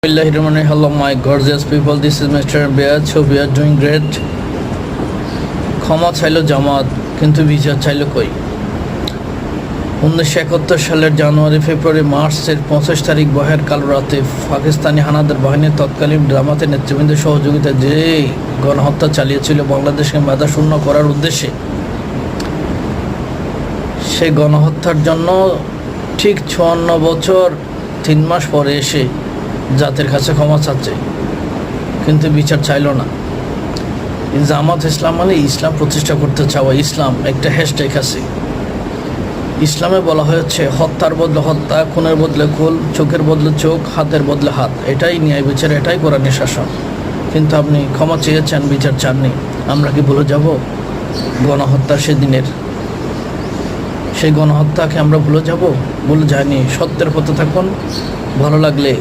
Hello my gorgeous people, this is Mr. Beaj. So we are doing great. ক্ষমা চাইল জামাত কিন্তু বিচার চাইল কই। 1971 সালের জানুয়ারি ফেব্রুয়ারি মার্চের 25 তারিখ বহের কাল রাতে পাকিস্তানি হানাদার বাহিনীর তৎকালীন জামাতের নেতৃবৃন্দের সহযোগিতায় যে গণহত্যা চালিয়েছিল বাংলাদেশকে মেধাশূন্য করার উদ্দেশ্যে, সেই গণহত্যার জন্য ঠিক 54 বছর 3 মাস পরে এসে জাতির কাছে ক্ষমা চাচ্ছে, কিন্তু বিচার চাইল না। জামাত ইসলাম মানে ইসলাম প্রতিষ্ঠা করতে চাওয়া। ইসলাম একটা হ্যাশট্যাগ আছে, ইসলামে বলা হয়েছে হত্যার বদলে হত্যা, খুনের বদলে খুন, চোখের বদলে চোখ, হাতের বদলে হাত। এটাই ন্যায় বিচার, এটাই কোরআনের শাসন। কিন্তু আপনি ক্ষমা চেয়েছেন, বিচার চাননি। আমরা কি ভুলে যাব গণহত্যা সেদিনের? সেই গণহত্যাকে আমরা ভুলে যাব? ভুলে যায়নি। সত্যের পথে থাকুন। ভালো লাগলে